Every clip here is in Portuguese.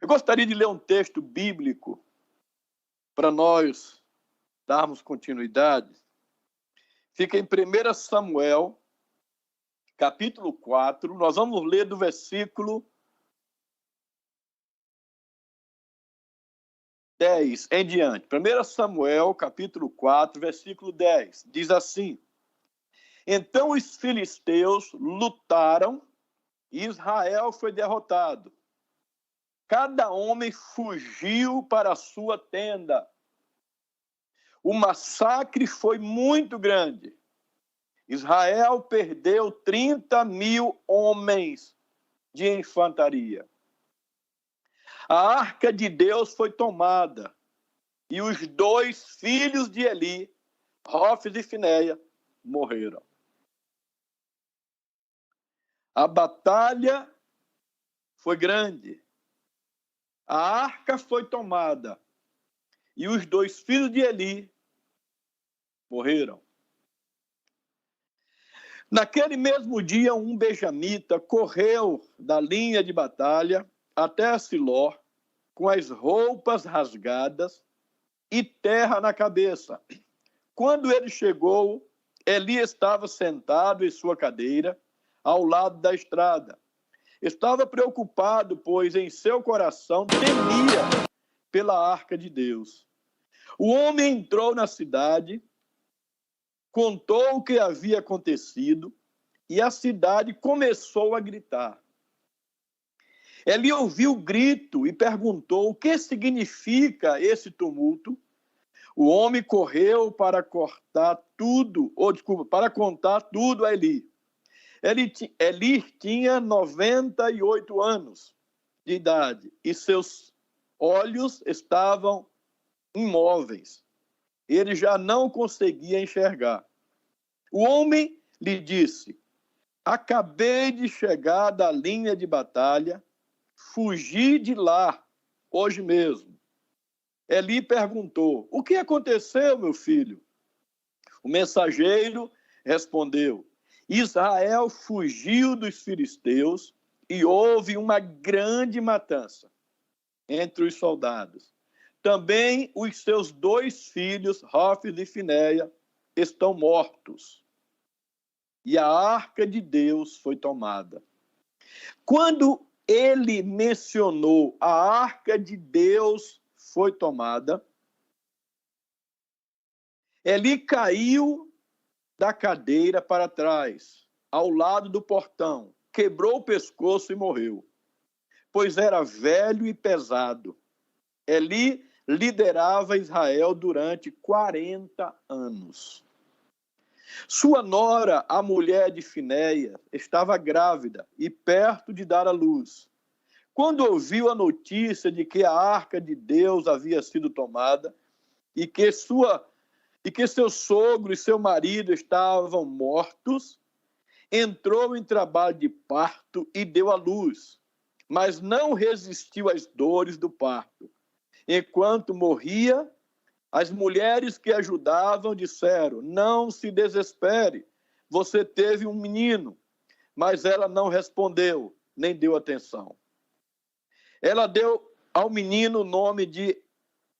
Eu gostaria de ler um texto bíblico para nós darmos continuidade. Fica em 1 Samuel, capítulo 4. Nós vamos ler do versículo 10 em diante. 1 Samuel, capítulo 4, versículo 10. Diz assim: Então os filisteus lutaram e Israel foi derrotado. Cada homem fugiu para a sua tenda. O massacre foi muito grande. Israel perdeu 30.000 homens de infantaria. A arca de Deus foi tomada e os 2 filhos de Eli, Hofni e Finéia, morreram. A batalha foi grande. A arca foi tomada e os 2 filhos de Eli morreram. Naquele mesmo dia, um benjamita correu da linha de batalha até Siló com as roupas rasgadas e terra na cabeça. Quando ele chegou, Eli estava sentado em sua cadeira ao lado da estrada. Estava preocupado, pois em seu coração temia pela arca de Deus. O homem entrou na cidade, contou o que havia acontecido e a cidade começou a gritar. Eli ouviu o grito e perguntou o que significa esse tumulto. O homem correu para contar tudo a Eli. Eli tinha 98 anos de idade e seus olhos estavam imóveis. Ele já não conseguia enxergar. O homem lhe disse: Acabei de chegar da linha de batalha, fugi de lá hoje mesmo. Eli perguntou: O que aconteceu, meu filho? O mensageiro respondeu: Israel fugiu dos filisteus e houve uma grande matança entre os soldados. Também os seus 2 filhos, Hofni e Finéia, estão mortos. E a arca de Deus foi tomada. Quando ele mencionou a arca de Deus foi tomada, Eli caiu da cadeira para trás, ao lado do portão, quebrou o pescoço e morreu, pois era velho e pesado. Eli liderava Israel durante 40 anos. Sua nora, a mulher de Finéia, estava grávida e perto de dar à luz. Quando ouviu a notícia de que a arca de Deus havia sido tomada e que seu sogro e seu marido estavam mortos, entrou em trabalho de parto e deu à luz, mas não resistiu às dores do parto. Enquanto morria, as mulheres que ajudavam disseram: Não se desespere, você teve um menino. Mas ela não respondeu, nem deu atenção. Ela deu ao menino o nome de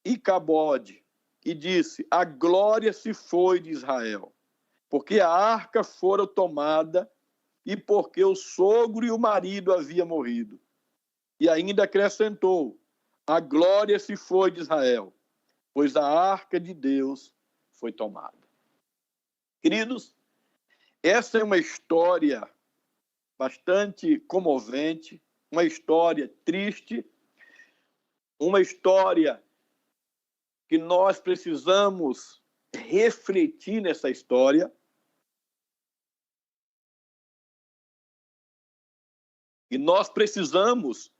Icabode e disse: A glória se foi de Israel, porque a arca fora tomada e porque o sogro e o marido haviam morrido. E ainda acrescentou: A glória se foi de Israel, pois a arca de Deus foi tomada. Queridos, essa é uma história bastante comovente, uma história triste, uma história que nós precisamos refletir nessa história. E nós precisamos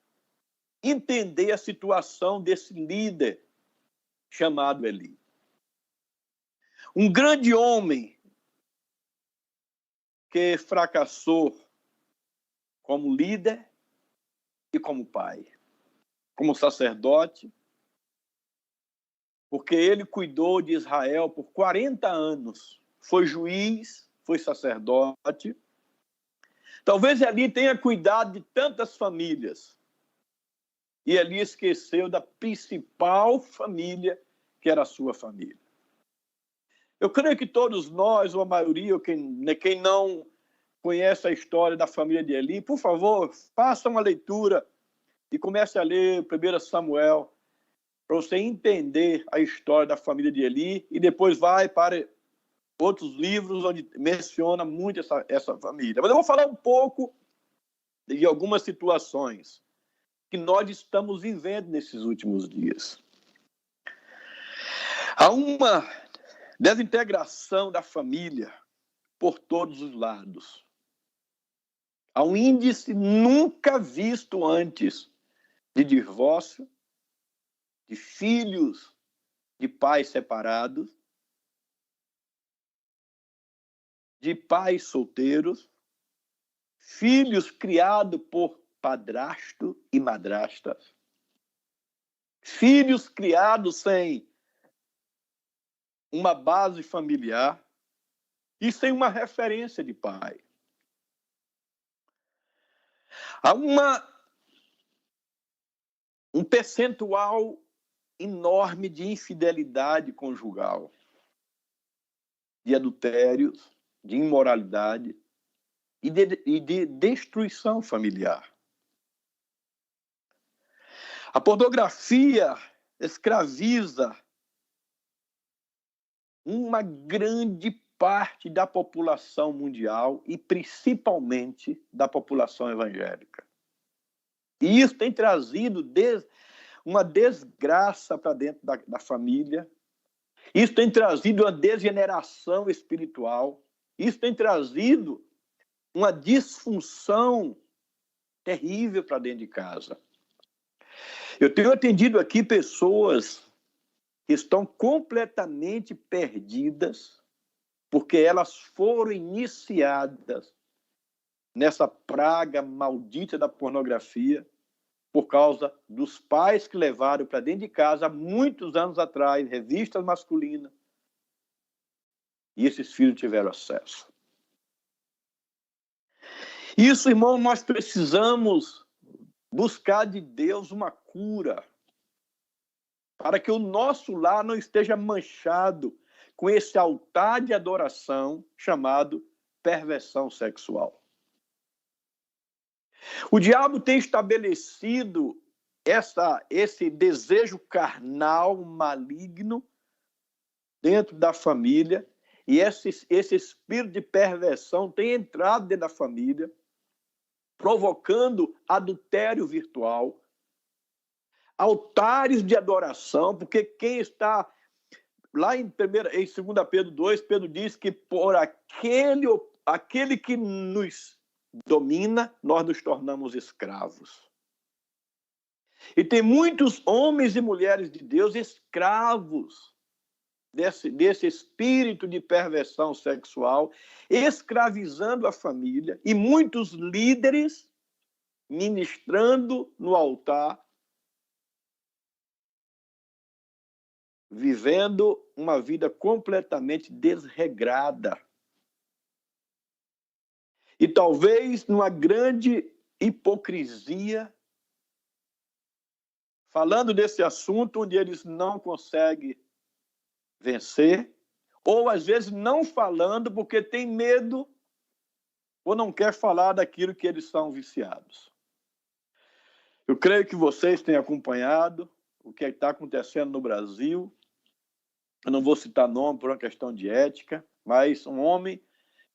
entender a situação desse líder chamado Eli. Um grande homem que fracassou como líder e como pai, como sacerdote, porque ele cuidou de Israel por 40 anos, foi juiz, foi sacerdote. Talvez Eli tenha cuidado de tantas famílias e Eli esqueceu da principal família, que era a sua família. Eu creio que todos nós, ou a maioria, ou quem não conhece a história da família de Eli, por favor, faça uma leitura e comece a ler 1 Samuel, para você entender a história da família de Eli, e depois vai para outros livros onde menciona muito essa família. Mas eu vou falar um pouco de algumas situações que nós estamos vivendo nesses últimos dias. Há uma desintegração da família por todos os lados. Há um índice nunca visto antes de divórcio, de filhos de pais separados, de pais solteiros, filhos criados por padrasto e madrastas, filhos criados sem uma base familiar e sem uma referência de pai. Há um percentual enorme de infidelidade conjugal, de adultérios, de imoralidade e de destruição familiar. A pornografia escraviza uma grande parte da população mundial e principalmente da população evangélica. E isso tem trazido uma desgraça para dentro da família. Isso tem trazido uma degeneração espiritual. Isso tem trazido uma disfunção terrível para dentro de casa. Eu tenho atendido aqui pessoas que estão completamente perdidas porque elas foram iniciadas nessa praga maldita da pornografia por causa dos pais que levaram para dentro de casa, há muitos anos atrás, revistas masculinas, e esses filhos tiveram acesso. Isso, irmão, nós precisamos buscar de Deus uma cura para que o nosso lar não esteja manchado com esse altar de adoração chamado perversão sexual. O diabo tem estabelecido esse desejo carnal, maligno, dentro da família, e esse espírito de perversão tem entrado dentro da família, provocando adultério virtual, altares de adoração, porque quem está lá em 2 Pedro 2, Pedro diz que por aquele que nos domina, nós nos tornamos escravos. E tem muitos homens e mulheres de Deus escravos desse espírito de perversão sexual, escravizando a família, e muitos líderes ministrando no altar, vivendo uma vida completamente desregrada. E talvez numa grande hipocrisia, falando desse assunto onde eles não conseguem vencer, ou às vezes não falando porque tem medo ou não quer falar daquilo que eles são viciados. Eu creio que vocês têm acompanhado o que está acontecendo no Brasil. Eu não vou citar nome por uma questão de ética, mas um homem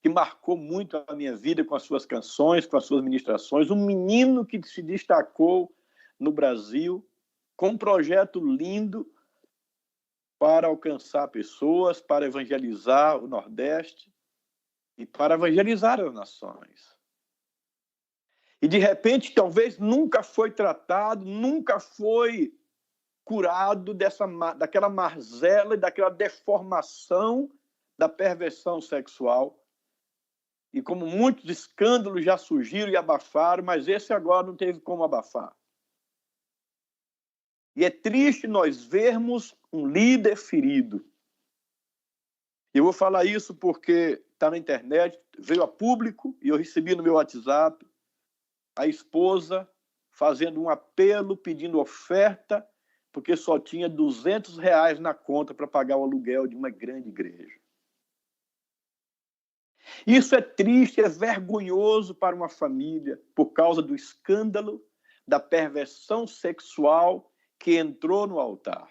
que marcou muito a minha vida com as suas canções, com as suas ministrações, um menino que se destacou no Brasil com um projeto lindo para alcançar pessoas, para evangelizar o Nordeste e para evangelizar as nações. E, de repente, talvez nunca foi tratado, nunca foi curado daquela mazela e daquela deformação da perversão sexual. E como muitos escândalos já surgiram e abafaram, mas esse agora não teve como abafar. E é triste nós vermos um líder ferido. Eu vou falar isso porque está na internet, veio a público, e eu recebi no meu WhatsApp a esposa fazendo um apelo, pedindo oferta, porque só tinha R$ 200 na conta para pagar o aluguel de uma grande igreja. Isso é triste, é vergonhoso para uma família, por causa do escândalo, da perversão sexual que entrou no altar.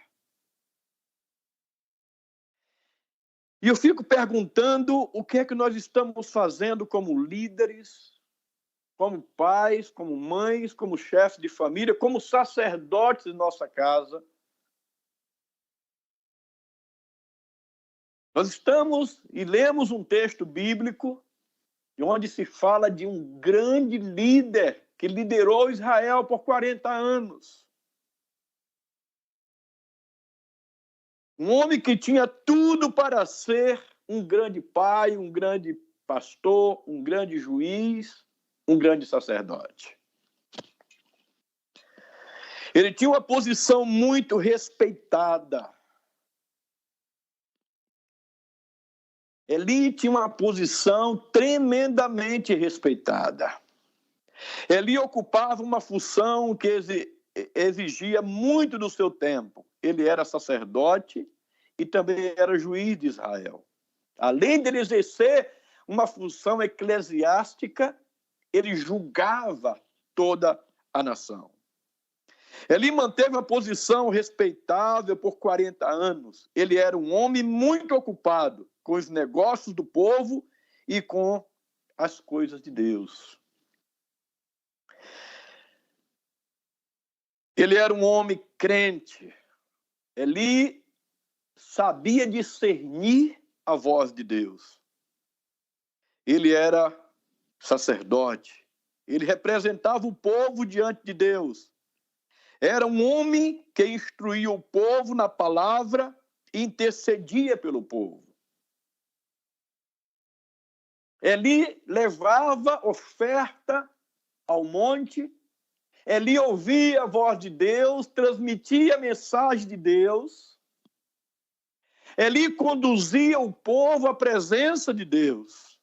E eu fico perguntando o que é que nós estamos fazendo como líderes, como pais, como mães, como chefes de família, como sacerdotes de nossa casa. Nós estamos e lemos um texto bíblico onde se fala de um grande líder que liderou Israel por 40 anos. Um homem que tinha tudo para ser um grande pai, um grande pastor, um grande juiz, um grande sacerdote. Ele tinha uma posição muito respeitada. Eli tinha uma posição tremendamente respeitada. Eli ocupava uma função que exigia muito do seu tempo. Ele era sacerdote e também era juiz de Israel. Além de ele exercer uma função eclesiástica, ele julgava toda a nação. Eli manteve uma posição respeitável por 40 anos. Ele era um homem muito ocupado com os negócios do povo e com as coisas de Deus. Ele era um homem crente. Eli sabia discernir a voz de Deus. Ele era sacerdote. Ele representava o povo diante de Deus. Era um homem que instruía o povo na palavra e intercedia pelo povo. Eli levava oferta ao monte. Eli ouvia a voz de Deus, transmitia a mensagem de Deus. Eli conduzia o povo à presença de Deus.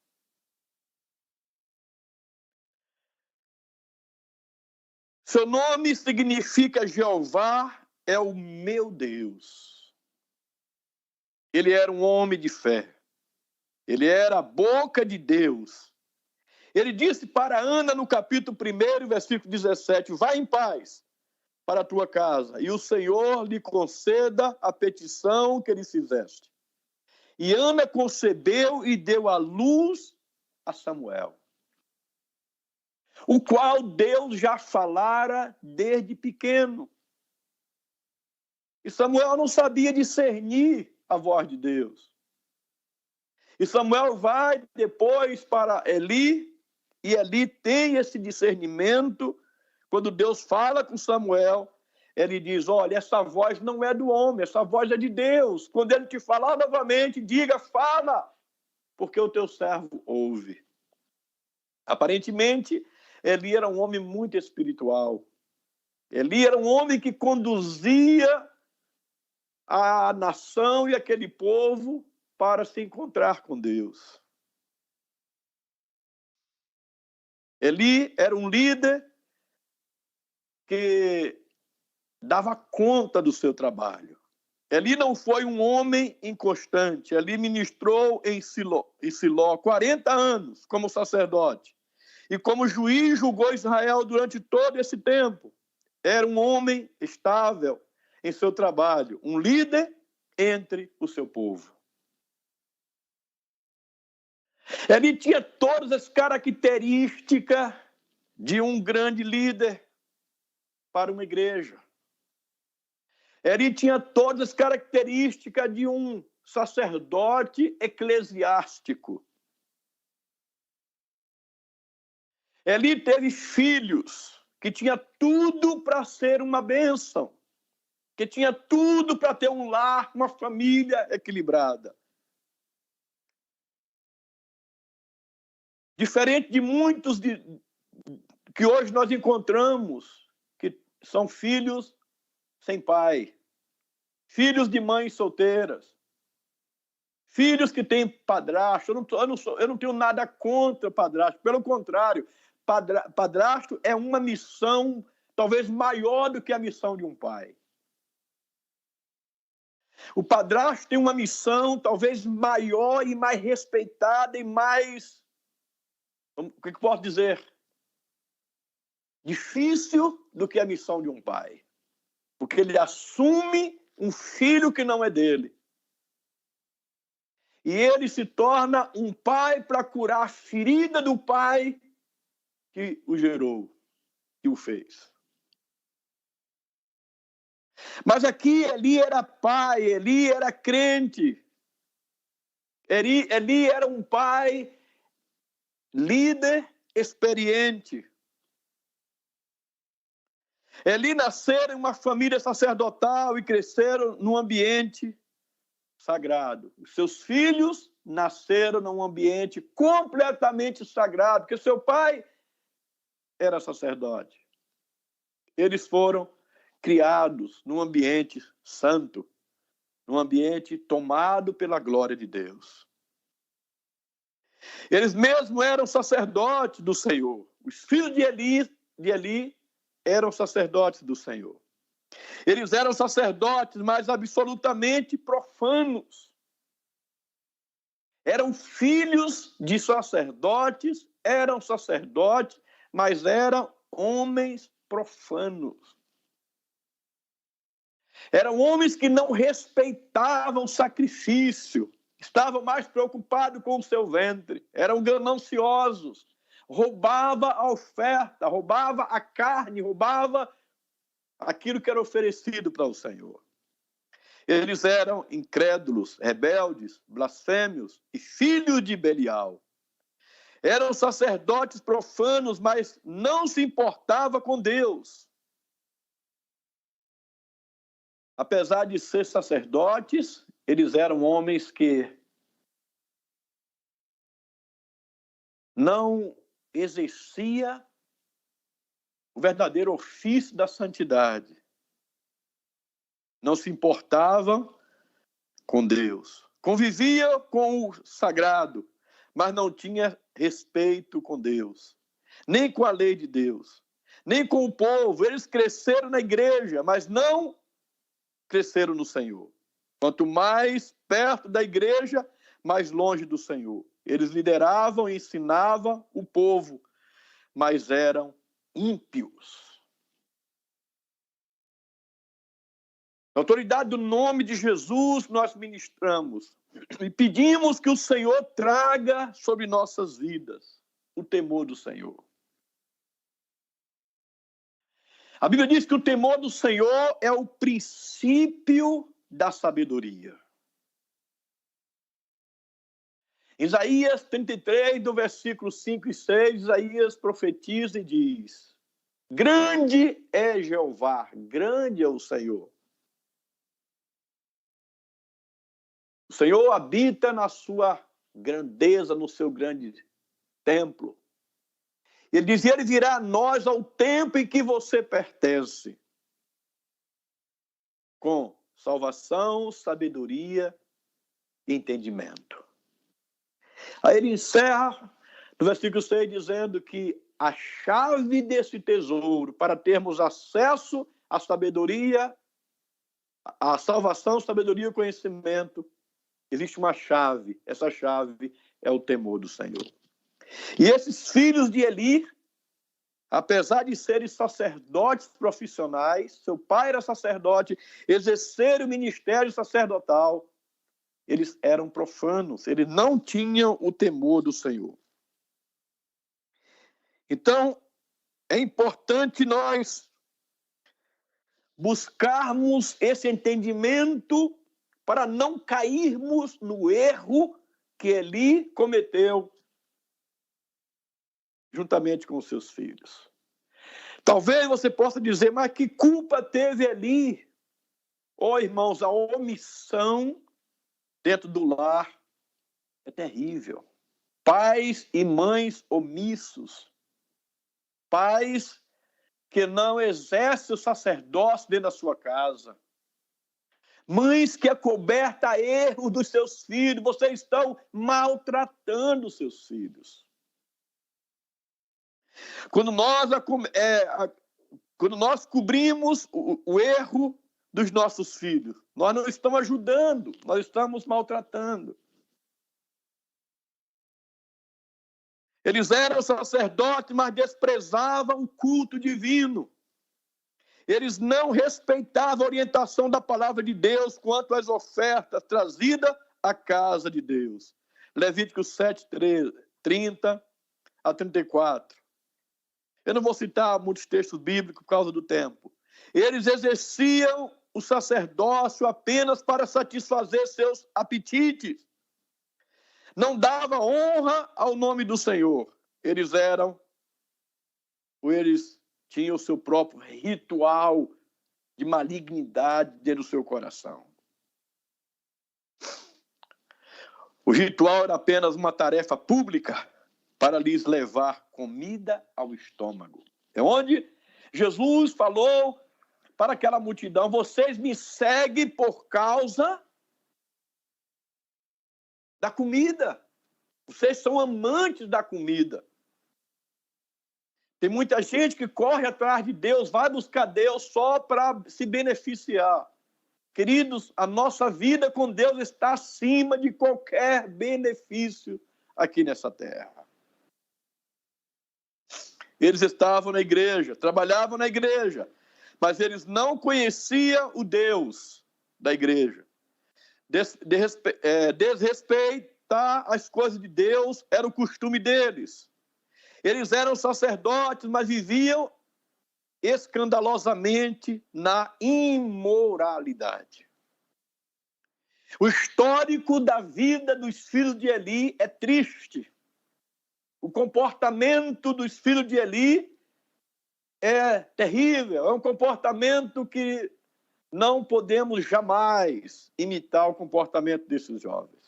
Seu nome significa Jeová é o meu Deus. Ele era um homem de fé. Ele era a boca de Deus. Ele disse para Ana no capítulo 1, versículo 17, vai em paz para a tua casa, e o Senhor lhe conceda a petição que lhe fizeste. E Ana concebeu e deu à luz a Samuel, o qual Deus já falara desde pequeno. E Samuel não sabia discernir a voz de Deus. E Samuel vai depois para Eli, e Eli tem esse discernimento. Quando Deus fala com Samuel, ele diz, olha, essa voz não é do homem, essa voz é de Deus. Quando ele te falar novamente, diga, fala, porque o teu servo ouve. Aparentemente, Eli era um homem muito espiritual. Eli era um homem que conduzia a nação e aquele povo para se encontrar com Deus. Eli era um líder que dava conta do seu trabalho. Eli não foi um homem inconstante. Eli ministrou em Siló 40 anos como sacerdote. E como juiz julgou Israel durante todo esse tempo. Era um homem estável em seu trabalho, um líder entre o seu povo. Ele tinha todas as características de um grande líder para uma igreja. Ele tinha todas as características de um sacerdote eclesiástico. Eli teve filhos que tinha tudo para ser uma bênção, que tinha tudo para ter um lar, uma família equilibrada. Diferente de muitos que hoje nós encontramos, que são filhos sem pai, filhos de mães solteiras, filhos que têm padrasto. Eu não tenho nada contra padrasto, pelo contrário, padrasto é uma missão talvez maior do que a missão de um pai. O padrasto tem uma missão talvez maior e mais respeitada e mais, o que eu posso dizer, difícil do que a missão de um pai. Porque ele assume um filho que não é dele. E ele se torna um pai para curar a ferida do pai que o gerou, que o fez. Mas aqui Eli era pai, Eli era crente. Eli era um pai líder experiente. Eli nasceram em uma família sacerdotal e cresceram num ambiente sagrado. Os seus filhos nasceram num ambiente completamente sagrado, porque seu pai era sacerdote. Eles foram criados num ambiente santo, num ambiente tomado pela glória de Deus. Eles mesmos eram sacerdotes do Senhor. Os filhos de Eli eram sacerdotes do Senhor. Eles eram sacerdotes, mas absolutamente profanos. Eram filhos de sacerdotes, mas eram homens profanos. Eram homens que não respeitavam o sacrifício, estavam mais preocupados com o seu ventre, eram gananciosos, roubava a oferta, roubava a carne, roubava aquilo que era oferecido para o Senhor. Eles eram incrédulos, rebeldes, blasfêmios e filhos de Belial. Eram sacerdotes profanos, mas não se importava com Deus. Apesar de ser sacerdotes, eles eram homens que não exercia o verdadeiro ofício da santidade. Não se importavam com Deus. Conviviam com o sagrado, mas não tinha respeito com Deus, nem com a lei de Deus, nem com o povo. Eles cresceram na igreja, mas não cresceram no Senhor. Quanto mais perto da igreja, mais longe do Senhor. Eles lideravam e ensinavam o povo, mas eram ímpios. Na autoridade do nome de Jesus, nós ministramos e pedimos que o Senhor traga sobre nossas vidas o temor do Senhor. A Bíblia diz que o temor do Senhor é o princípio da sabedoria. Isaías 33, do versículo 5 e 6, Isaías profetiza e diz: grande é Jeová, grande é o Senhor. O Senhor habita na sua grandeza, no seu grande templo. Ele diz: ele virá a nós ao tempo em que você pertence, com salvação, sabedoria e entendimento. Aí ele encerra no versículo 6 dizendo que a chave desse tesouro para termos acesso à sabedoria, à salvação, sabedoria e conhecimento, existe uma chave. Essa chave é o temor do Senhor. E esses filhos de Eli, apesar de serem sacerdotes profissionais, seu pai era sacerdote, exerceram o ministério sacerdotal, eles eram profanos, eles não tinham o temor do Senhor. Então, é importante nós buscarmos esse entendimento para não cairmos no erro que Eli cometeu juntamente com os seus filhos. Talvez você possa dizer, mas que culpa teve Eli? Oh, irmãos, a omissão dentro do lar é terrível. Pais e mães omissos. Pais que não exercem o sacerdócio dentro da sua casa. Mães que acobertam erro dos seus filhos. Vocês estão maltratando os seus filhos. Quando nós Quando nós cobrimos o erro dos nossos filhos, nós não estamos ajudando, nós estamos maltratando. Eles eram sacerdotes, mas desprezavam o culto divino. Eles não respeitavam a orientação da palavra de Deus quanto às ofertas trazidas à casa de Deus. Levíticos 7, 30 a 34. Eu não vou citar muitos textos bíblicos por causa do tempo. Eles exerciam o sacerdócio apenas para satisfazer seus apetites. Não dava honra ao nome do Senhor. Eles tinham o seu próprio ritual de malignidade dentro do seu coração. O ritual era apenas uma tarefa pública para lhes levar comida ao estômago. É onde Jesus falou para aquela multidão: vocês me seguem por causa da comida. Vocês são amantes da comida. Tem muita gente que corre atrás de Deus, vai buscar Deus só para se beneficiar. Queridos, a nossa vida com Deus está acima de qualquer benefício aqui nessa terra. Eles estavam na igreja, trabalhavam na igreja, mas eles não conheciam o Deus da igreja. Desrespeitar as coisas de Deus era o costume deles. Eles eram sacerdotes, mas viviam escandalosamente na imoralidade. O histórico da vida dos filhos de Eli é triste. O comportamento dos filhos de Eli é terrível. É um comportamento que não podemos jamais imitar o comportamento desses jovens.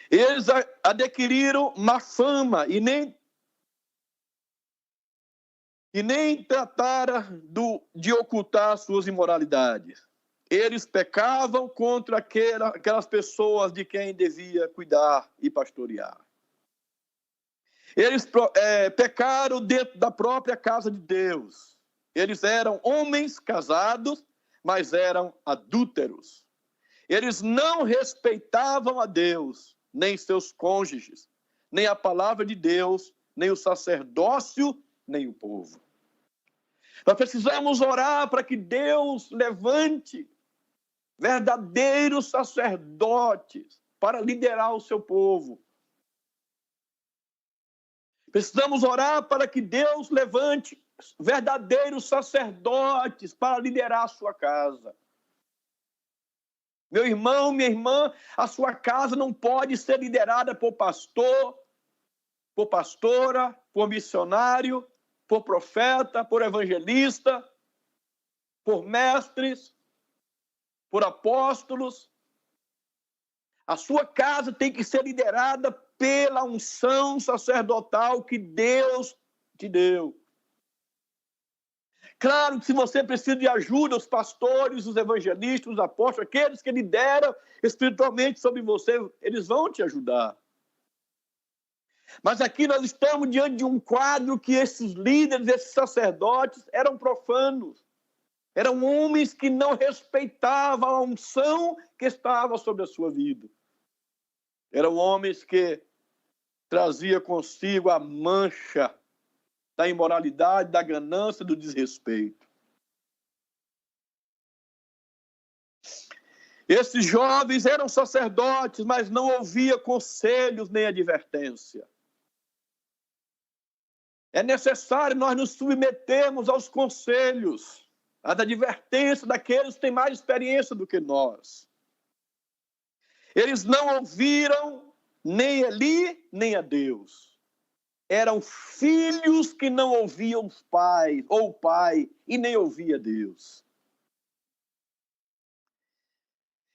Eles adquiriram má fama e nem trataram de ocultar suas imoralidades. Eles pecavam contra aquelas pessoas de quem devia cuidar e pastorear. Eles pecaram dentro da própria casa de Deus. Eles eram homens casados, mas eram adúlteros. Eles não respeitavam a Deus, nem seus cônjuges, nem a palavra de Deus, nem o sacerdócio, nem o povo. Nós precisamos orar para que Deus levante verdadeiros sacerdotes para liderar o seu povo. Precisamos orar para que Deus levante verdadeiros sacerdotes para liderar a sua casa. Meu irmão, minha irmã, a sua casa não pode ser liderada por pastor, por pastora, por missionário, por profeta, por evangelista, por mestres, por apóstolos. A sua casa tem que ser liderada pela unção sacerdotal que Deus te deu. Claro que se você precisa de ajuda, os pastores, os evangelistas, os apóstolos, aqueles que lideram espiritualmente sobre você, eles vão te ajudar. Mas aqui nós estamos diante de um quadro que esses líderes, esses sacerdotes, eram profanos. Eram homens que não respeitavam a unção que estava sobre a sua vida. Eram homens que traziam consigo a mancha da imoralidade, da ganância, do desrespeito. Esses jovens eram sacerdotes, mas não ouviam conselhos nem advertência. É necessário nós nos submetermos aos conselhos, às advertências daqueles que têm mais experiência do que nós. Eles não ouviram nem Eli, nem a Deus. Eram filhos que não ouviam os pais, ou o pai, e nem ouvia Deus.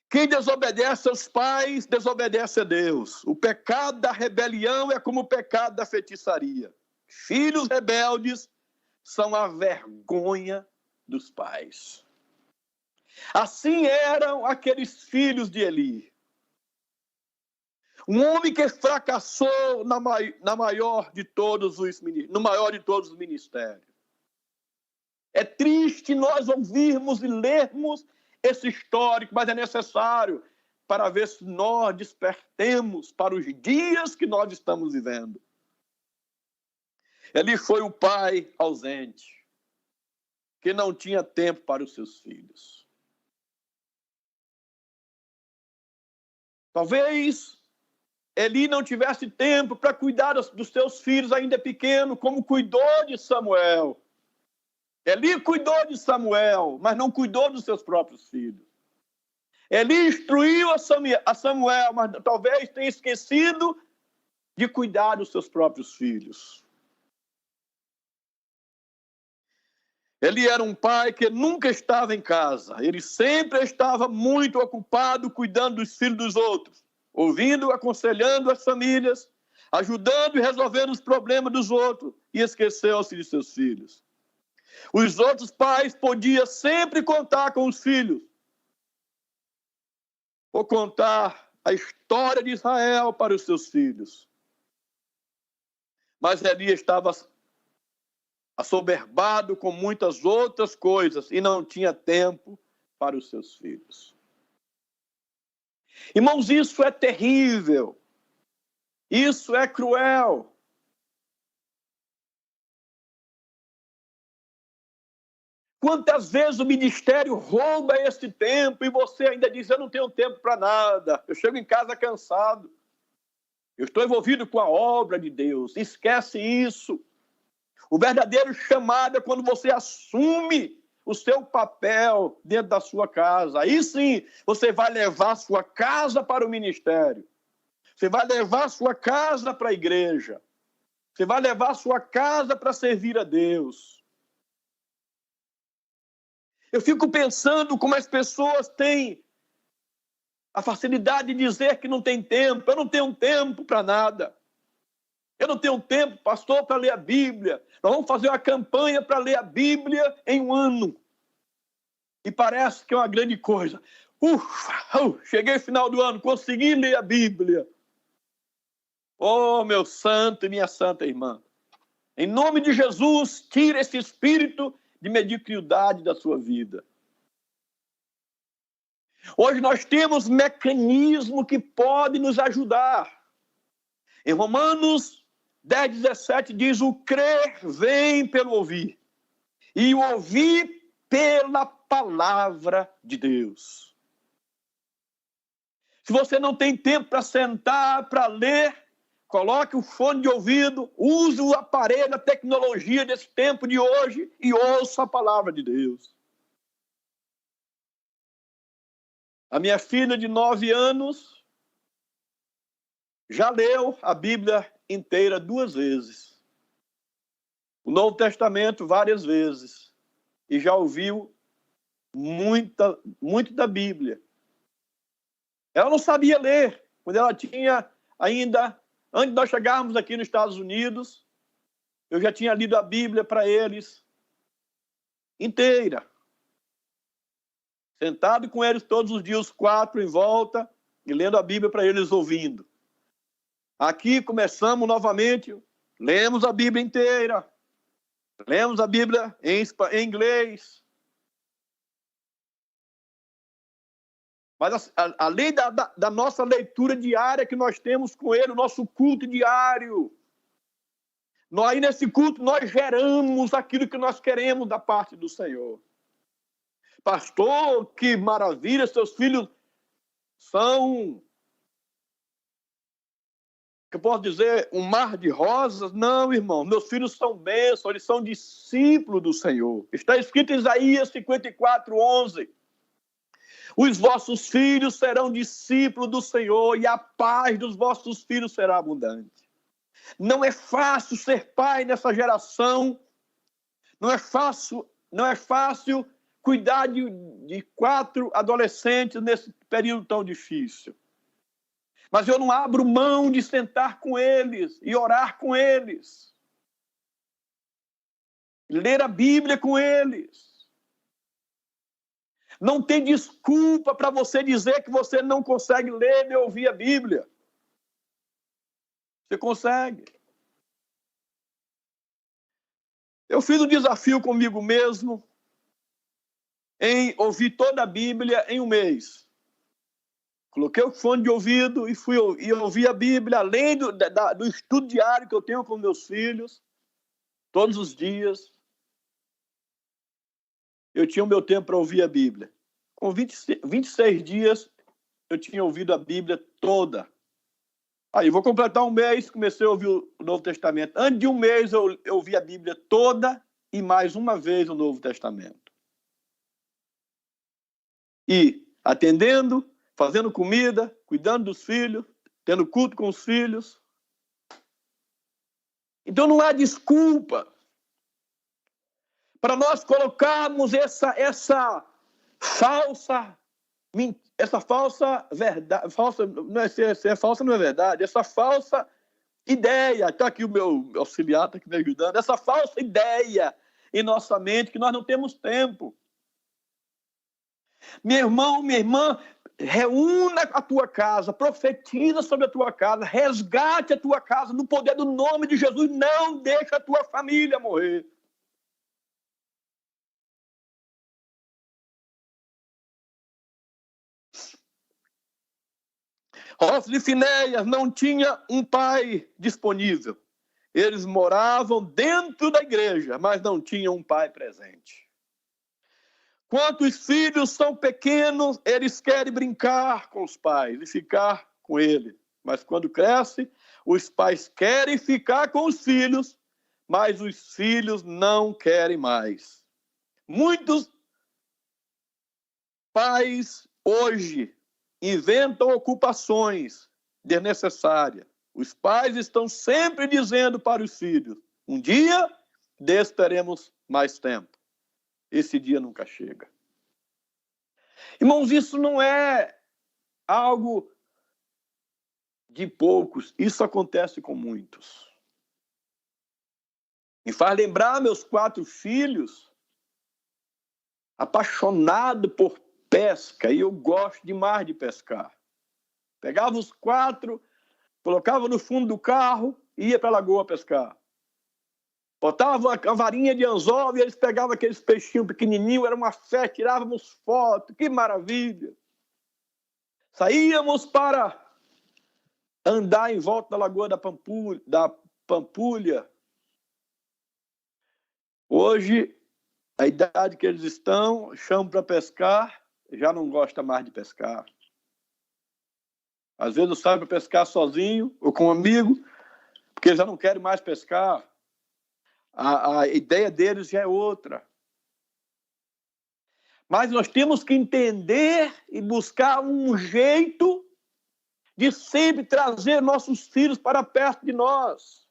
Quem desobedece aos pais, desobedece a Deus. O pecado da rebelião é como o pecado da feitiçaria. Filhos rebeldes são a vergonha dos pais. Assim eram aqueles filhos de Eli. Um homem que fracassou no maior de todos os ministérios. É triste nós ouvirmos e lermos esse histórico, mas é necessário para ver se nós despertemos para os dias que nós estamos vivendo. Ele foi o pai ausente, que não tinha tempo para os seus filhos. Talvez Eli não tivesse tempo para cuidar dos seus filhos ainda pequeno, como cuidou de Samuel. Eli cuidou de Samuel, mas não cuidou dos seus próprios filhos. Eli instruiu a Samuel, mas talvez tenha esquecido de cuidar dos seus próprios filhos. Ele era um pai que nunca estava em casa. Ele sempre estava muito ocupado cuidando dos filhos dos outros, ouvindo, aconselhando as famílias, ajudando e resolvendo os problemas dos outros, e esqueceu-se de seus filhos. Os outros pais podiam sempre contar com os filhos, ou contar a história de Israel para os seus filhos. Mas Eli estava assoberbado com muitas outras coisas e não tinha tempo para os seus filhos. Irmãos, isso é terrível. Isso é cruel. Quantas vezes o ministério rouba esse tempo e você ainda diz, eu não tenho tempo para nada, eu chego em casa cansado, eu estou envolvido com a obra de Deus. Esquece isso. O verdadeiro chamado é quando você assume o seu papel dentro da sua casa. Aí sim, você vai levar a sua casa para o ministério. Você vai levar a sua casa para a igreja. Você vai levar a sua casa para servir a Deus. Eu fico pensando como as pessoas têm a facilidade de dizer que não tem tempo. Eu não tenho tempo para nada. Eu não tenho tempo, pastor, para ler a Bíblia. Nós vamos fazer uma campanha para ler a Bíblia em um ano. E parece que é uma grande coisa. Cheguei no final do ano, consegui ler a Bíblia. Oh, meu santo e minha santa irmã. Em nome de Jesus, tira esse espírito de mediocridade da sua vida. Hoje nós temos mecanismo que pode nos ajudar. Em Romanos 10:17 diz, o crer vem pelo ouvir, e o ouvir pela palavra de Deus. Se você não tem tempo para sentar, para ler, coloque o fone de ouvido, use o aparelho, a tecnologia desse tempo de hoje e ouça a palavra de Deus. A minha filha de 9 anos já leu a Bíblia inteira 2 vezes. O Novo Testamento várias vezes. E já ouviu muito da Bíblia. Ela não sabia ler. Quando ela tinha ainda, antes de nós chegarmos aqui nos Estados Unidos, eu já tinha lido a Bíblia para eles inteira. Sentado com eles todos os dias, 4 em volta, e lendo a Bíblia para eles ouvindo. Aqui começamos novamente, lemos a Bíblia inteira, lemos a Bíblia em inglês. Mas além da nossa leitura diária que nós temos com ele, o nosso culto diário, aí nesse culto nós geramos aquilo que nós queremos da parte do Senhor. Pastor, que maravilha, seus filhos são... que eu posso dizer, um mar de rosas? Não, irmão, meus filhos são bênçãos, eles são discípulos do Senhor. Está escrito em Isaías 54:11. Os vossos filhos serão discípulos do Senhor e a paz dos vossos filhos será abundante. Não é fácil ser pai nessa geração, não é fácil cuidar de 4 adolescentes nesse período tão difícil. Mas eu não abro mão de sentar com eles e orar com eles. Ler a Bíblia com eles. Não tem desculpa para você dizer que você não consegue ler nem ouvir a Bíblia. Você consegue. Eu fiz um desafio comigo mesmo em ouvir toda a Bíblia em um mês. Coloquei o fone de ouvido e ouvi a Bíblia, além do estudo diário que eu tenho com meus filhos, todos os dias. Eu tinha o meu tempo para ouvir a Bíblia. Com 26 dias, eu tinha ouvido a Bíblia toda. Aí, vou completar um mês, comecei a ouvir o Novo Testamento. Antes de um mês, eu ouvi a Bíblia toda e mais uma vez o Novo Testamento. E atendendo, fazendo comida, cuidando dos filhos, tendo culto com os filhos. Então não há desculpa para nós colocarmos essa falsa verdade, não é, se é falsa não é verdade, essa falsa ideia, está aqui o meu auxiliar, está aqui me ajudando, essa falsa ideia em nossa mente que nós não temos tempo. Meu irmão, minha irmã, reúna a tua casa, profetiza sobre a tua casa, resgate a tua casa no poder do nome de Jesus, não deixa a tua família morrer. Hófilo e Finéias não tinha um pai disponível. Eles moravam dentro da igreja, mas não tinham um pai presente. Quando os filhos são pequenos, eles querem brincar com os pais e ficar com eles. Mas quando cresce, os pais querem ficar com os filhos, mas os filhos não querem mais. Muitos pais hoje inventam ocupações desnecessárias. Os pais estão sempre dizendo para os filhos: um dia desse teremos mais tempo. Esse dia nunca chega. Irmãos, isso não é algo de poucos, isso acontece com muitos. Me faz lembrar meus 4 filhos, apaixonado por pesca, e eu gosto demais de pescar. Pegava os 4, colocava no fundo do carro e ia para a lagoa pescar. Botava a varinha de anzol e eles pegavam aqueles peixinhos pequenininhos, era uma festa, tirávamos foto, que maravilha. Saíamos para andar em volta da lagoa da Pampulha. Hoje, a idade que eles estão, chamam para pescar, já não gosta mais de pescar. Às vezes eu saio para pescar sozinho ou com um amigo, porque eles já não querem mais pescar. A ideia deles já é outra. Mas nós temos que entender e buscar um jeito de sempre trazer nossos filhos para perto de nós.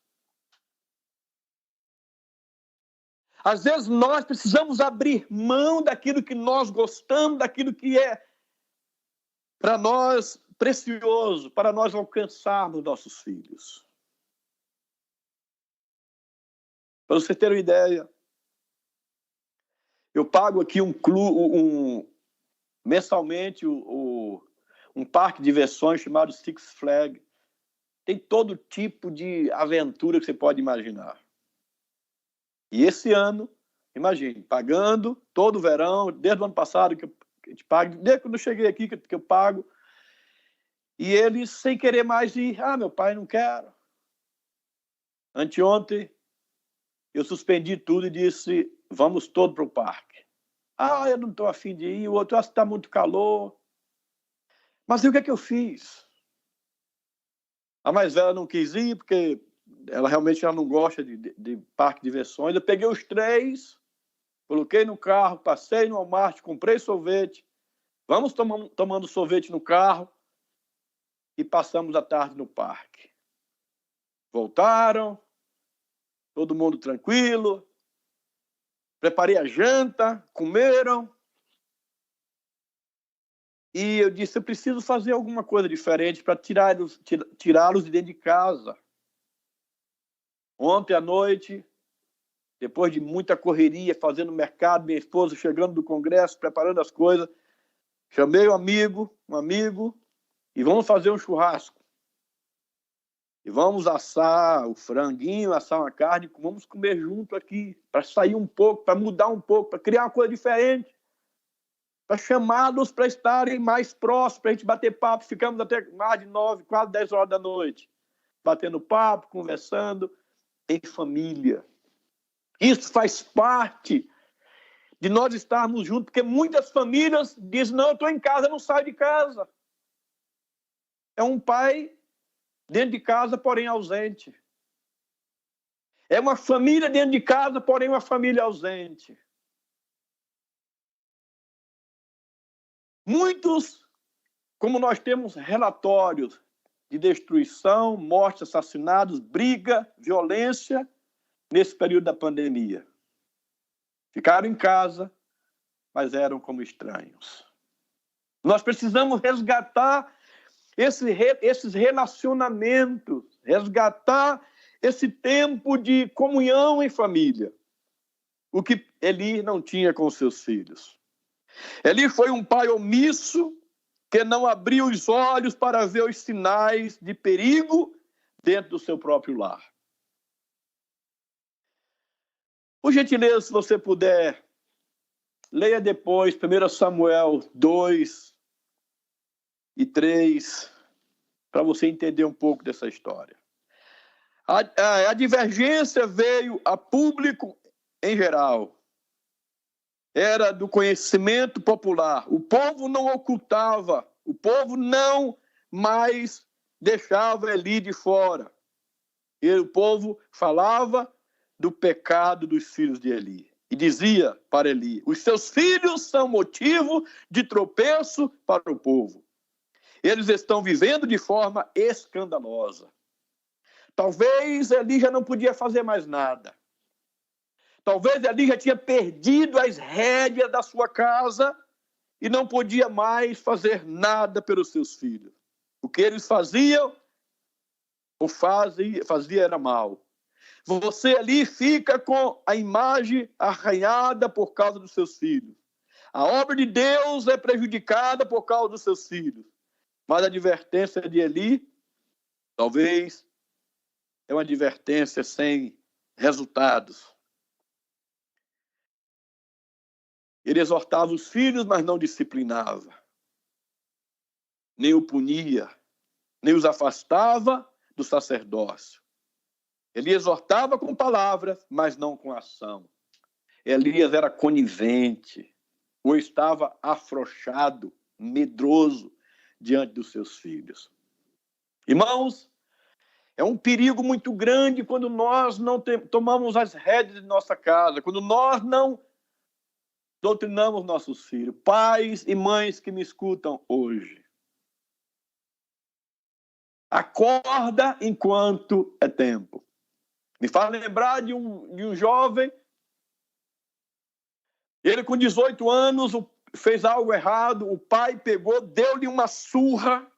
Às vezes nós precisamos abrir mão daquilo que nós gostamos, daquilo que é para nós precioso, para nós alcançarmos nossos filhos. Para você ter uma ideia, eu pago aqui mensalmente um parque de diversões chamado Six Flags. Tem todo tipo de aventura que você pode imaginar. E esse ano, imagine, pagando todo o verão, desde o ano passado que eu te pago, desde quando eu cheguei aqui que eu pago, e eles sem querer mais ir. Meu pai, não quero. Anteontem, eu suspendi tudo e disse: vamos todos para o parque. Eu não estou afim de ir. O outro, acho que está muito calor. Mas e o que é que eu fiz? A mais velha não quis ir, porque ela realmente já não gosta de parque de diversões. Eu peguei os 3, coloquei no carro, passei no Walmart, comprei sorvete. Vamos tomando sorvete no carro e passamos a tarde no parque. Voltaram, todo mundo tranquilo. Preparei a janta, comeram. E eu disse: eu preciso fazer alguma coisa diferente para tirá-los de dentro de casa. Ontem à noite, depois de muita correria, fazendo mercado, minha esposa chegando do congresso, preparando as coisas, chamei um amigo, e vamos fazer um churrasco. E vamos assar o franguinho, assar uma carne, vamos comer junto aqui, para sair um pouco, para mudar um pouco, para criar uma coisa diferente, para chamá-los para estarem mais próximos, para a gente bater papo. Ficamos até mais de 9, quase 10 horas da noite, batendo papo, conversando, em família. Isso faz parte de nós estarmos juntos, porque muitas famílias dizem, não, eu estou em casa, eu não saio de casa. É um pai dentro de casa, porém ausente. É uma família dentro de casa, porém uma família ausente. Muitos, como nós temos relatórios de destruição, morte, assassinatos, briga, violência, nesse período da pandemia. Ficaram em casa, mas eram como estranhos. Nós precisamos resgatar esses relacionamentos, resgatar esse tempo de comunhão em família, o que Eli não tinha com seus filhos. Eli foi um pai omisso que não abriu os olhos para ver os sinais de perigo dentro do seu próprio lar. Por gentileza, se você puder, leia depois 1 Samuel 2 e 3, para você entender um pouco dessa história. A divergência veio a público em geral. Era do conhecimento popular. O povo não ocultava, o povo não mais deixava Eli de fora. E o povo falava do pecado dos filhos de Eli. E dizia para Eli, os seus filhos são motivo de tropeço para o povo. Eles estão vivendo de forma escandalosa. Talvez Eli já não podia fazer mais nada. Talvez Eli já tinha perdido as rédeas da sua casa e não podia mais fazer nada pelos seus filhos. O que eles faziam ou fazia era mal. Você ali fica com a imagem arranhada por causa dos seus filhos. A obra de Deus é prejudicada por causa dos seus filhos. Mas a advertência de Eli, talvez, é uma advertência sem resultados. Ele exortava os filhos, mas não disciplinava. Nem o punia, nem os afastava do sacerdócio. Ele exortava com palavras, mas não com ação. Elias era conivente, ou estava afrouxado, medroso diante dos seus filhos. Irmãos, é um perigo muito grande quando nós não tomamos as rédeas de nossa casa, quando nós não doutrinamos nossos filhos. Pais e mães que me escutam hoje. Acorda enquanto é tempo. Me faz lembrar de um jovem. Ele com 18 anos fez algo errado, o pai pegou, deu-lhe uma surra.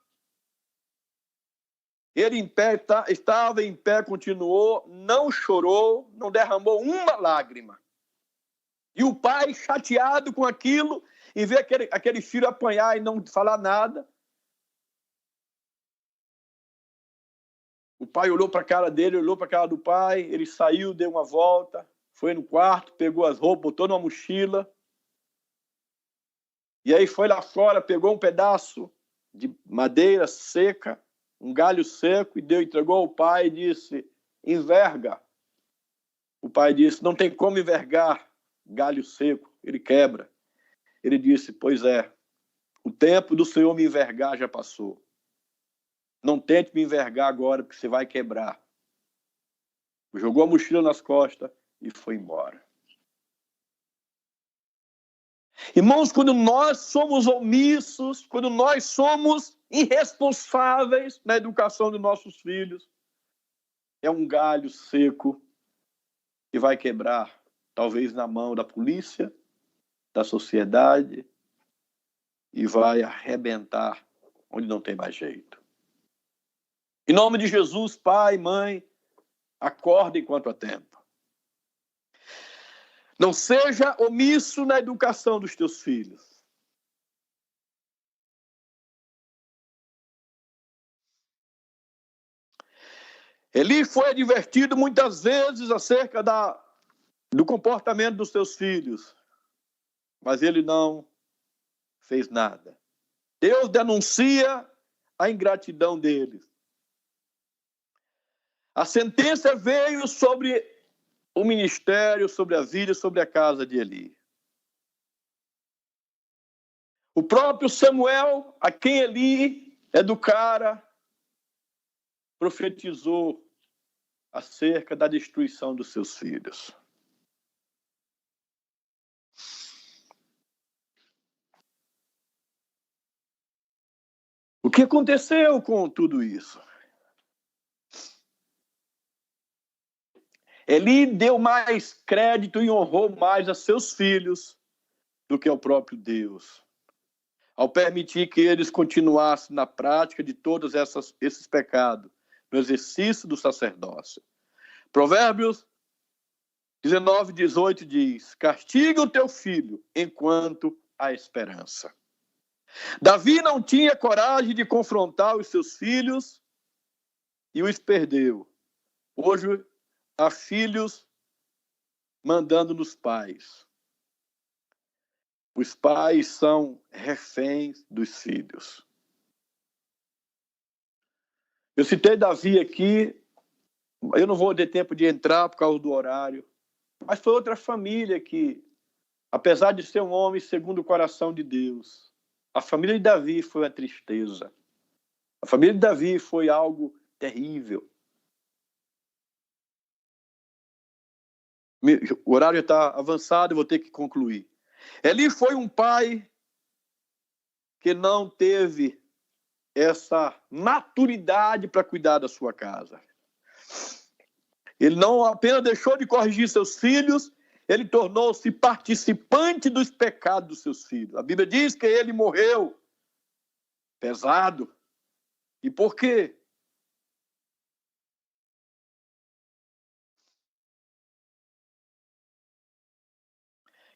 Ele estava em pé, continuou, não chorou, não derramou uma lágrima. E o pai, chateado com aquilo, em ver aquele filho apanhar e não falar nada, o pai olhou para a cara dele, olhou para a cara do pai, ele saiu, deu uma volta, foi no quarto, pegou as roupas, botou numa mochila, e aí foi lá fora, pegou um pedaço de madeira seca, um galho seco, e entregou ao pai e disse, enverga. O pai disse, não tem como envergar galho seco, ele quebra. Ele disse, pois é, o tempo do Senhor me envergar já passou. Não tente me envergar agora, porque você vai quebrar. Jogou a mochila nas costas e foi embora. Irmãos, quando nós somos omissos, quando nós somos irresponsáveis na educação dos nossos filhos, é um galho seco que vai quebrar, talvez na mão da polícia, da sociedade, e vai arrebentar onde não tem mais jeito. Em nome de Jesus, pai, mãe, acorda enquanto há tempo. Não seja omisso na educação dos teus filhos. Eli foi advertido muitas vezes acerca do comportamento dos seus filhos, mas ele não fez nada. Deus denuncia a ingratidão deles. A sentença veio sobre o ministério, sobre a vida, sobre a casa de Eli. O próprio Samuel, a quem Eli educara, profetizou acerca da destruição dos seus filhos. O que aconteceu com tudo isso? Eli deu mais crédito e honrou mais a seus filhos do que ao próprio Deus, ao permitir que eles continuassem na prática de todos esses pecados, no exercício do sacerdócio. Provérbios 19:18 diz: castiga o teu filho enquanto há esperança. Davi não tinha coragem de confrontar os seus filhos e os perdeu. Hoje há filhos mandando nos pais. Os pais são reféns dos filhos. Eu citei Davi aqui, eu não vou ter tempo de entrar por causa do horário, mas foi outra família que, apesar de ser um homem segundo o coração de Deus, a família de Davi foi uma tristeza. A família de Davi foi algo terrível. O horário está avançado, eu vou ter que concluir. Eli foi um pai que não teve essa maturidade para cuidar da sua casa. Ele não apenas deixou de corrigir seus filhos, ele tornou-se participante dos pecados dos seus filhos. A Bíblia diz que ele morreu pesado. E por quê?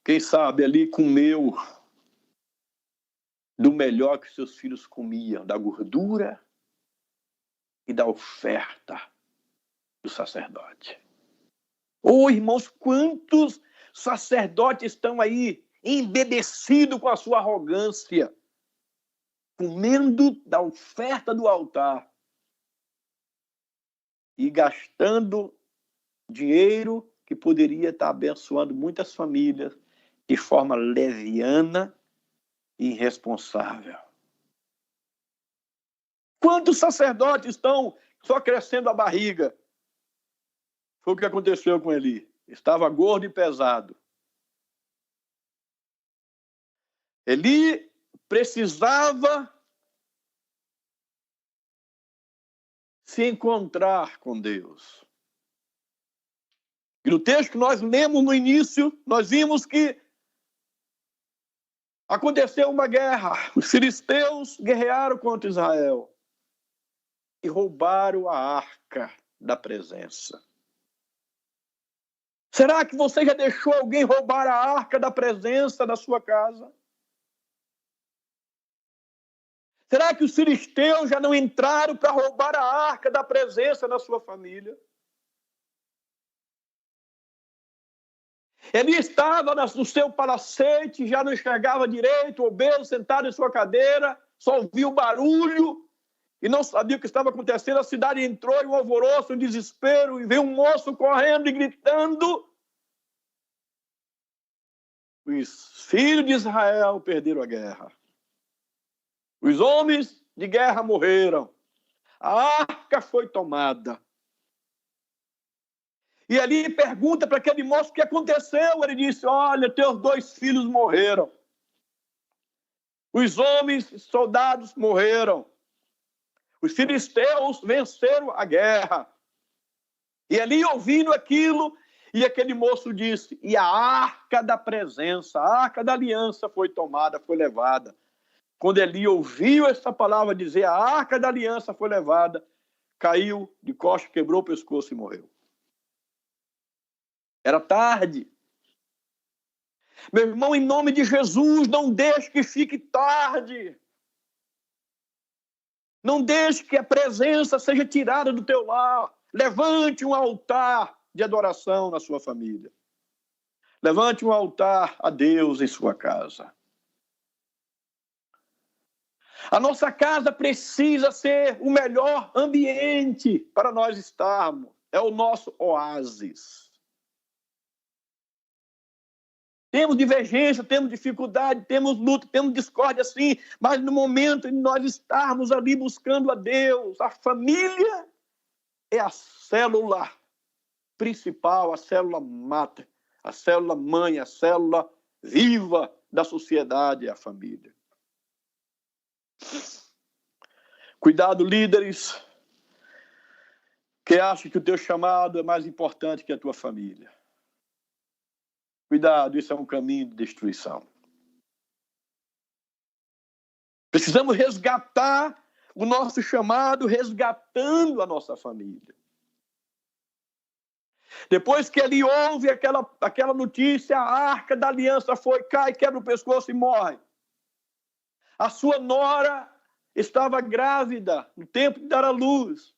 Quem sabe ali comeu do melhor que seus filhos comiam, da gordura e da oferta do sacerdote. Oh, irmãos, quantos sacerdotes estão aí embebecidos com a sua arrogância, comendo da oferta do altar e gastando dinheiro que poderia estar abençoando muitas famílias de forma leviana e irresponsável. Quantos sacerdotes estão só crescendo a barriga? Foi o que aconteceu com Eli. Estava gordo e pesado. Eli precisava se encontrar com Deus. E no texto que nós lemos no início, nós vimos que aconteceu uma guerra. Os filisteus guerrearam contra Israel e roubaram a arca da presença. Será que você já deixou alguém roubar a arca da presença da sua casa? Será que os filisteus já não entraram para roubar a arca da presença da sua família? Ele estava no seu palacete, já não enxergava direito, obeso, sentado em sua cadeira, só ouvia o barulho e não sabia o que estava acontecendo. A cidade entrou em um alvoroço, em desespero, e veio um moço correndo e gritando. Os filhos de Israel perderam a guerra. Os homens de guerra morreram. A arca foi tomada. E ali pergunta para aquele moço o que aconteceu. Ele disse: olha, teus 2 filhos morreram. Os homens, soldados morreram. Os filisteus venceram a guerra. E ali ouvindo aquilo, e aquele moço disse: e a arca da presença, a arca da aliança foi tomada, foi levada. Quando Eli ouviu essa palavra dizer, a arca da aliança foi levada, caiu de costas, quebrou o pescoço e morreu. Era tarde. Meu irmão, em nome de Jesus, não deixe que fique tarde. Não deixe que a presença seja tirada do teu lar. Levante um altar de adoração na sua família. Levante um altar a Deus em sua casa. A nossa casa precisa ser o melhor ambiente para nós estarmos. É o nosso oásis. Temos divergência, temos dificuldade, temos luta, temos discórdia, sim, mas no momento em nós estarmos ali buscando a Deus, a família é a célula principal, a célula máter, a célula mãe, a célula viva da sociedade, é a família. Cuidado, líderes, que acham que o teu chamado é mais importante que a tua família. Cuidado, isso é um caminho de destruição. Precisamos resgatar o nosso chamado, resgatando a nossa família. Depois que ele ouve aquela notícia, a arca da aliança cai, quebra o pescoço e morre. A sua nora estava grávida, no tempo de dar à luz.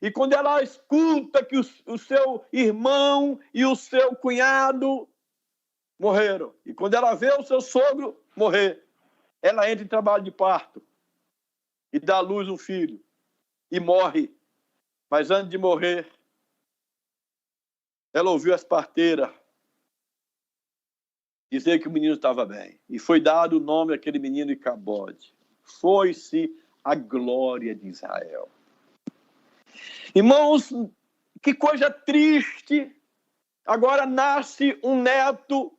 E quando ela escuta que o seu irmão e o seu cunhado morreram, e quando ela vê o seu sogro morrer, ela entra em trabalho de parto e dá à luz um filho e morre. Mas antes de morrer, ela ouviu as parteiras dizer que o menino estava bem. E foi dado o nome daquele menino Icabode. Foi-se a glória de Israel. Irmãos, que coisa triste. Agora nasce um neto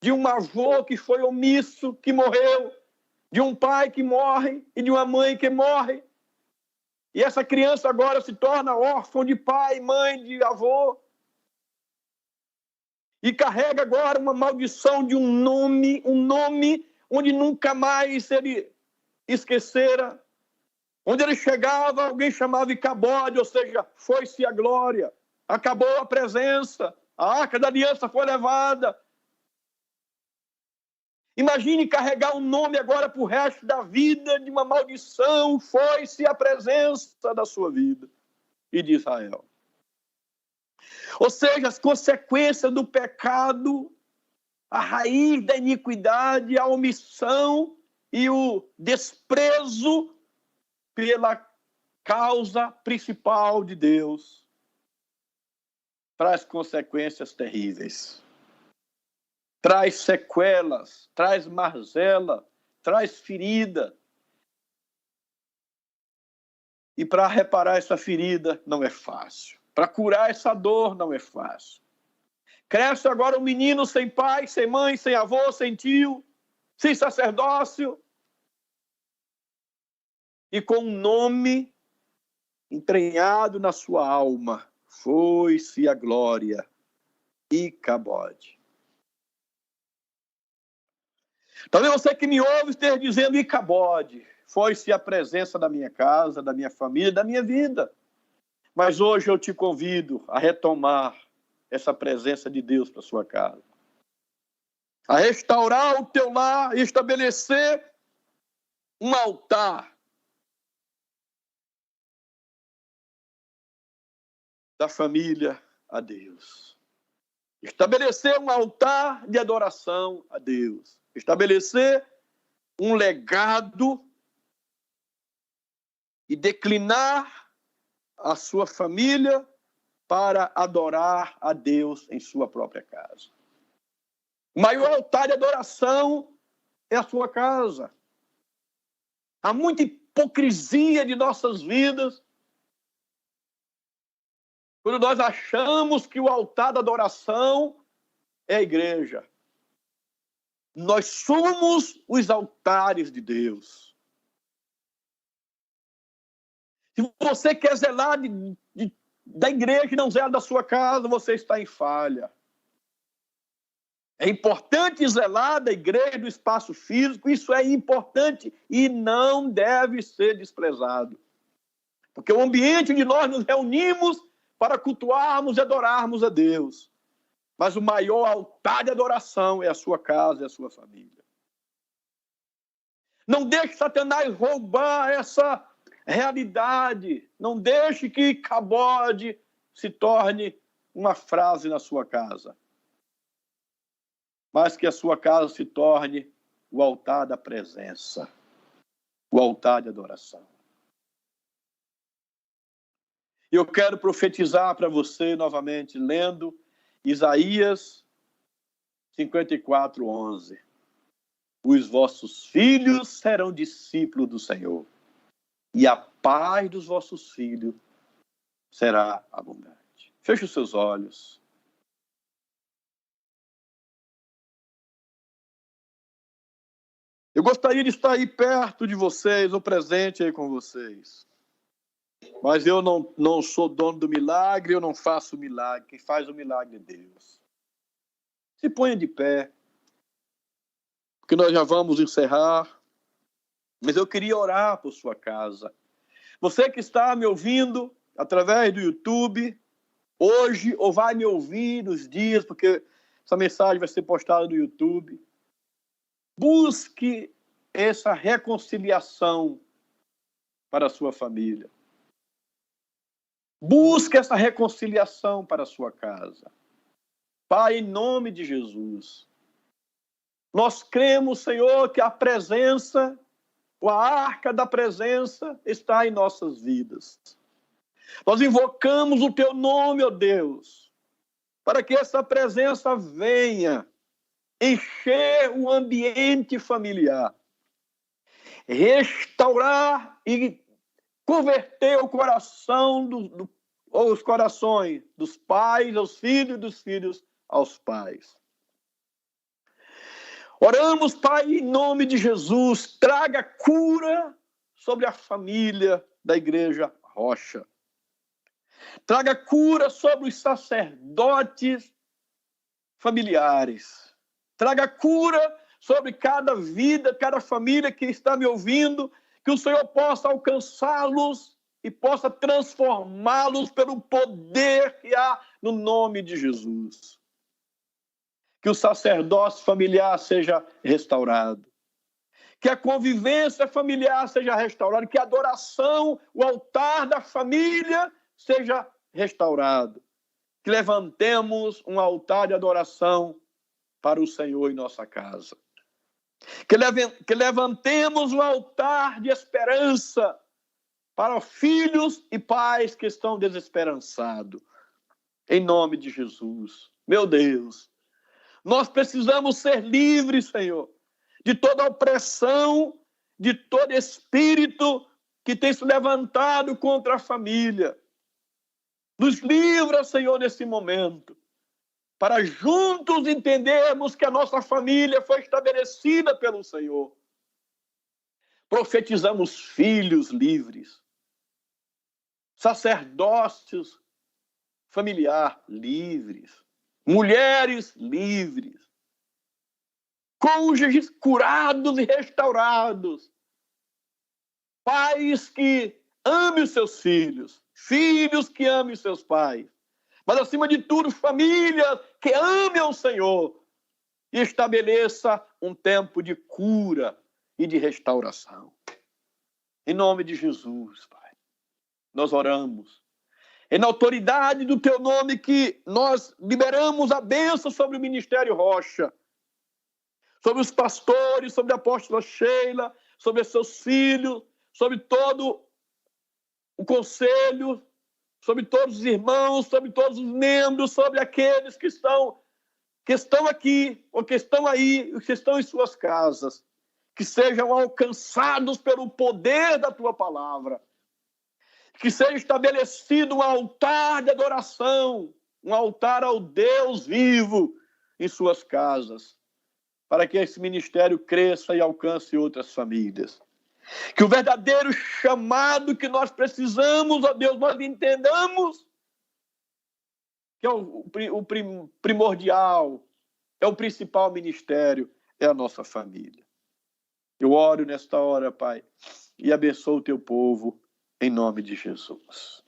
de um avô que foi omisso, que morreu, de um pai que morre e de uma mãe que morre. E essa criança agora se torna órfã de pai, mãe, de avô. E carrega agora uma maldição de um nome onde nunca mais ele esquecera. Onde ele chegava, alguém chamava Icabode, ou seja, foi-se a glória. Acabou a presença, a arca da aliança foi levada. Imagine carregar um nome agora para o resto da vida de uma maldição, foi-se a presença da sua vida e de Israel. Ou seja, as consequências do pecado, a raiz da iniquidade, a omissão e o desprezo pela causa principal de Deus, traz consequências terríveis. Traz sequelas, traz mazela, traz ferida. E para reparar essa ferida não é fácil. Para curar essa dor não é fácil. Cresce agora um menino sem pai, sem mãe, sem avô, sem tio, sem sacerdócio. E com um nome entranhado na sua alma, foi-se a glória, Icabode. Talvez você que me ouve esteja dizendo, Icabode, foi-se a presença da minha casa, da minha família, da minha vida. Mas hoje eu te convido a retomar essa presença de Deus para sua casa. A restaurar o teu lar e estabelecer um altar da família a Deus. Estabelecer um altar de adoração a Deus. Estabelecer um legado e declinar a sua família para adorar a Deus em sua própria casa. O maior altar de adoração é a sua casa. Há muita hipocrisia de nossas vidas quando nós achamos que o altar da adoração é a igreja. Nós somos os altares de Deus. Se você quer zelar da igreja e não zela da sua casa, você está em falha. É importante zelar da igreja, do espaço físico, isso é importante e não deve ser desprezado. Porque o ambiente onde nós nos reunimos para cultuarmos e adorarmos a Deus. Mas o maior altar de adoração é a sua casa e a sua família. Não deixe Satanás roubar essa realidade. Não deixe que Icabode se torne uma frase na sua casa, mas que a sua casa se torne o altar da presença, o altar de adoração. Eu quero profetizar para você novamente, lendo Isaías 54:11. Os vossos filhos serão discípulos do Senhor, e a paz dos vossos filhos será abundante. Feche os seus olhos. Eu gostaria de estar aí perto de vocês, ou presente aí com vocês. Mas eu não sou dono do milagre, eu não faço o milagre. Quem faz o milagre é Deus. Se ponha de pé, porque nós já vamos encerrar. Mas eu queria orar por sua casa. Você que está me ouvindo através do YouTube, hoje, ou vai me ouvir nos dias, porque essa mensagem vai ser postada no YouTube. Busque essa reconciliação para a sua família. Busque essa reconciliação para a sua casa. Pai, em nome de Jesus, nós cremos, Senhor, que a presença, a arca da presença está em nossas vidas. Nós invocamos o Teu nome, ó Deus, para que essa presença venha encher o ambiente familiar, restaurar e converter o coração ou os corações dos pais aos filhos, dos filhos aos pais. Oramos, Pai, em nome de Jesus, traga cura sobre a família da Igreja Rocha. Traga cura sobre os sacerdotes familiares. Traga cura sobre cada vida, cada família que está me ouvindo, que o Senhor possa alcançá-los e possa transformá-los pelo poder que há no nome de Jesus. Que o sacerdócio familiar seja restaurado. Que a convivência familiar seja restaurada. Que a adoração, o altar da família seja restaurado. Que levantemos um altar de adoração para o Senhor em nossa casa. Que levantemos um altar de esperança para filhos e pais que estão desesperançados. Em nome de Jesus. Meu Deus, nós precisamos ser livres, Senhor, de toda opressão, de todo espírito que tem se levantado contra a família. Nos livra, Senhor, nesse momento, para juntos entendermos que a nossa família foi estabelecida pelo Senhor. Profetizamos filhos livres, sacerdócios familiar livres, mulheres livres, cônjuges curados e restaurados, pais que amem os seus filhos, filhos que amem os seus pais, mas acima de tudo, famílias que amem o Senhor e estabeleça um tempo de cura e de restauração. Em nome de Jesus, Pai, nós oramos. É na autoridade do Teu nome que nós liberamos a bênção sobre o Ministério Rocha, sobre os pastores, sobre a apóstola Sheila, sobre seus filhos, sobre todo o conselho, sobre todos os irmãos, sobre todos os membros, sobre aqueles que estão aqui, ou que estão aí, que estão em suas casas, que sejam alcançados pelo poder da Tua palavra, que seja estabelecido um altar de adoração, um altar ao Deus vivo em suas casas, para que esse ministério cresça e alcance outras famílias. Que o verdadeiro chamado que nós precisamos, ó Deus, nós entendamos que é o primordial, é o principal ministério, é a nossa família. Eu oro nesta hora, Pai, e abençoo o Teu povo, em nome de Jesus.